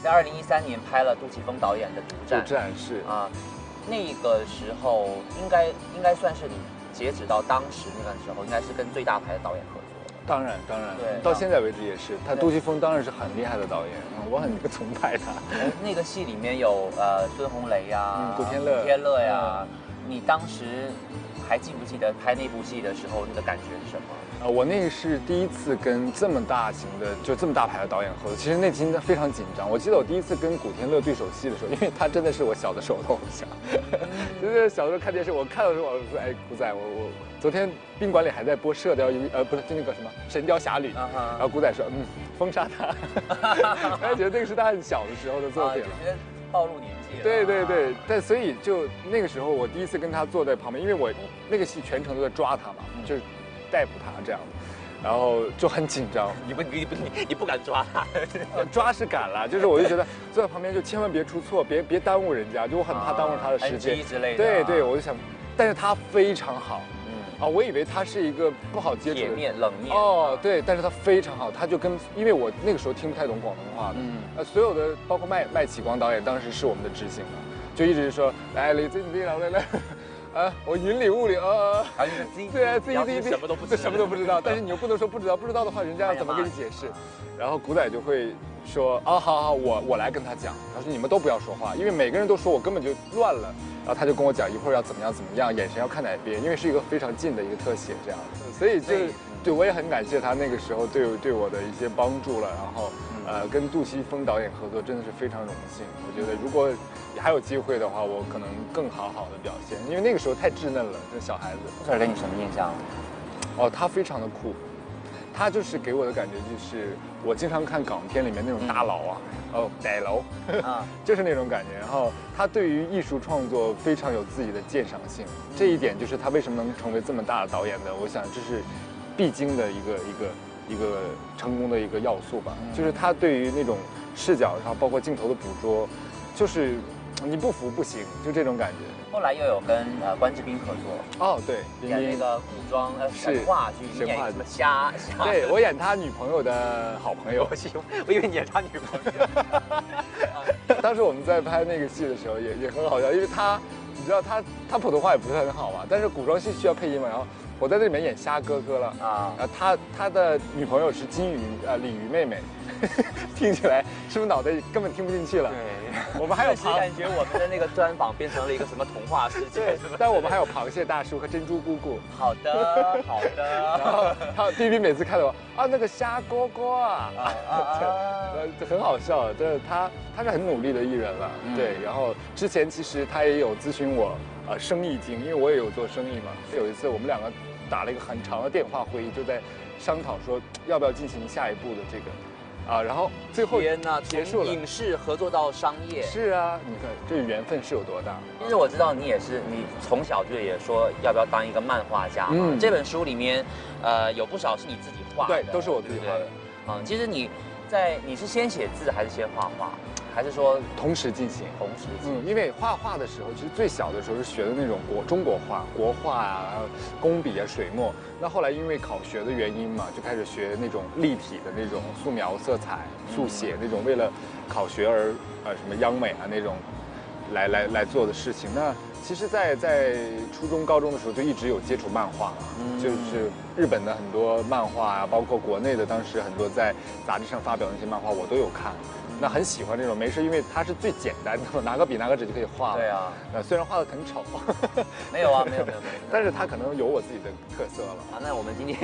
在2013年拍了杜琪峰导演的《独占》。独占是啊，那个时候应该算是你截止到当时那个时候，应该是跟最大牌的导演合作。当然，对，到现在为止也是。他杜琪峰当然是很厉害的导演，我很崇拜他。那个戏里面有孙红雷呀，古天乐呀，你当时还记不记得拍那部戏的时候那个感觉是什么？我那是第一次跟这么大型的，就这么大牌的导演合作，其实那天非常紧张。我记得我第一次跟古天乐对手戏的时候，因为他真的是我小的时候的偶像，就是小时候看电视，我看到的时候我说，哎，古仔，我昨天宾馆里还在播《射雕不是就那个什么《神雕侠侣》，然后古仔说，封杀他，他觉得那个是他很小的时候的作品了。暴露年纪了。对，但所以就那个时候，我第一次跟他坐在旁边，因为我那个戏全程都在抓他嘛，就是逮捕他这样，然后就很紧张。你不敢抓他？抓是敢了，就是我就觉得坐在旁边就千万别出错，别耽误人家，就我很怕耽误他的时间之类的。对，我就想，但是他非常好。我以为他是一个不好接触的铁面冷面对，但是他非常好，他就因为我那个时候听不太懂广东话的，所有的包括麦启光导演当时是我们的执行嘛，就一直说来你来，我云里雾里对啊，自己什么都不知道，但是你又不能说不知道的话，人家要怎么跟你解释？然后古仔就会说好，我来跟他讲，他说你们都不要说话，因为每个人都说我根本就乱了。然后他就跟我讲一会儿要怎么样，眼神要看哪边，因为是一个非常近的一个特写这样，所以对我也很感谢他那个时候对我的一些帮助了。然后跟杜琪峰导演合作真的是非常荣幸。我觉得如果还有机会的话，我可能更好的表现，因为那个时候太稚嫩了，这小孩子。这儿给你什么印象？他非常的酷。他就是给我的感觉就是，我经常看港片里面那种大佬歹楼就是那种感觉。然后他对于艺术创作非常有自己的鉴赏性，这一点就是他为什么能成为这么大的导演的。我想这是必经的一个成功的一个要素吧。就是他对于那种视角上，包括镜头的捕捉，就是你不服不行，就这种感觉。后来又有跟关之斌合作对，演那个古装神话剧，演什么虾？对，我演他女朋友的好朋友。我以为你演他女朋友。当时我们在拍那个戏的时候也很好笑，因为你知道他普通话也不是很好嘛，但是古装戏需要配音嘛，然后我在这里面演虾哥哥了然后他的女朋友是鲤鱼妹妹，听起来是不是脑袋根本听不进去了？对，我们还有感觉我们的那个专访变成了一个什么童话世界？对，但我们还有螃蟹大叔和珍珠姑姑。好的。然后BB每次看到我那个虾哥哥很好笑。就是他是很努力的艺人了，对。然后之前其实他也有咨询我生意经，因为我也有做生意嘛。有一次我们两个打了一个很长的电话会议，就在商讨说要不要进行下一步的这个。然后最后结束了，从影视合作到商业。是啊，你看这缘分是有多大。其实我知道你从小就也说要不要当一个漫画家嘛。这本书里面，有不少是你自己画的。对，都是我自己画的。其实你是先写字还是先画画？还是说同时进行？因为画画的时候，其实最小的时候是学的那种中国画、国画啊、工笔啊、水墨。那后来因为考学的原因嘛，就开始学那种立体的那种素描、色彩、速写那种，为了考学而什么央美啊那种，来做的事情。那其实在初中、高中的时候就一直有接触漫画就是日本的很多漫画啊，包括国内的当时很多在杂志上发表的那些漫画，我都有看。那很喜欢这种，没事，因为它是最简单的，拿个笔拿个纸就可以画了。对啊，虽然画的很丑，没有，但是它可能有我自己的特色了。那我们今天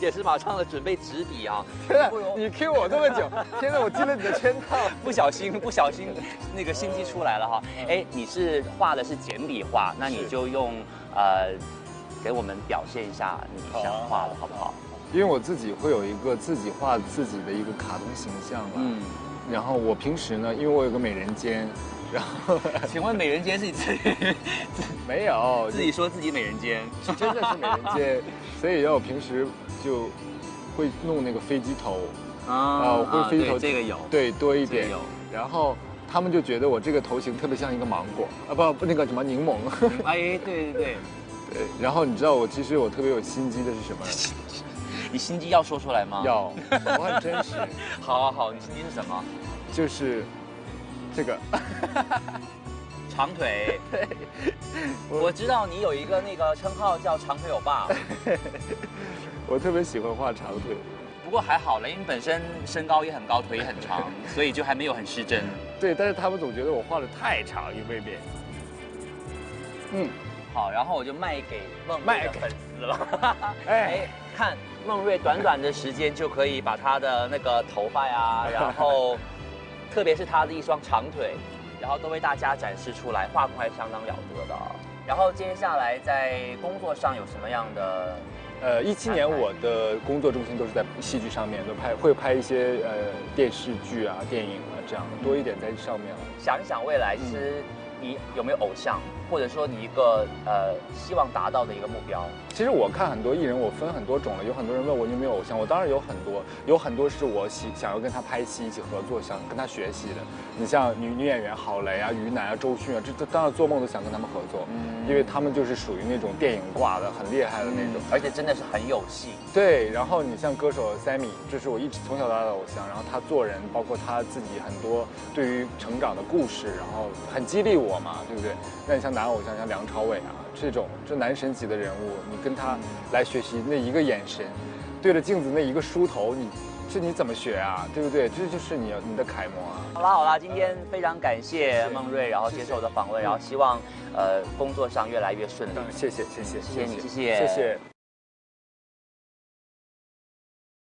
也是马上的准备纸笔啊。天哪，你 Q 我这么久，天哪，我进了你的圈套，不小心那个心机出来了哈。你是画的是简笔画，那你就用给我们表现一下你想画的好不好？因为我自己会有一个自己画自己的一个卡通形象嘛。然后我平时呢，因为我有个美人尖，然后请问美人尖是你自己没有自己说自己美人尖，是真的是美人尖，所以我平时就会弄那个飞机头我会飞机头，这个有对多一点有，然后他们就觉得我这个头型特别像一个芒果不那个什么柠檬，对，然后你知道我其实我特别有心机的是什么？你心机要说出来吗？要，我很真实。好，你心机是什么？就是这个长腿。对，我知道你有一个那个称号叫长腿欧巴。我特别喜欢画长腿。不过还好了，因为本身身高也很高，腿也很长，所以就还没有很失真。对，但是他们总觉得我画的太长，一未免。好，然后我就卖给孟瑞的粉丝了。哎，看孟瑞短短的时间就可以把他的那个头发呀，然后特别是他的一双长腿，然后都为大家展示出来，画工还相当了得的。然后接下来在工作上有什么样的？17年我的工作重心都是在戏剧上面，会拍一些电视剧啊、电影啊这样的，多一点在上面了。想一想未来，其实你有没有偶像，或者说你一个希望达到的一个目标？其实我看很多艺人，我分很多种了。有很多人问我你有没有偶像，我当然有很多是我想要跟他拍戏一起合作，想跟他学习的。你像女演员郝蕾啊、于南啊、周迅啊，这当然做梦都想跟他们合作，因为他们就是属于那种电影挂的很厉害的那种，而且真的是很有戏。对，然后你像歌手 Sammy， 这是我一直从小到大的偶像，然后他做人，包括他自己很多对于成长的故事，然后很激励我嘛，对不对？那你像男偶像，像梁朝伟啊这男神级的人物，你跟他来学习那一个眼神，对着镜子那一个梳头，你怎么学啊？对不对？这就是你的楷模啊！好啦，今天非常感谢孟瑞，然后接受我的访问，然后希望工作上越来越顺利。谢谢你，谢谢。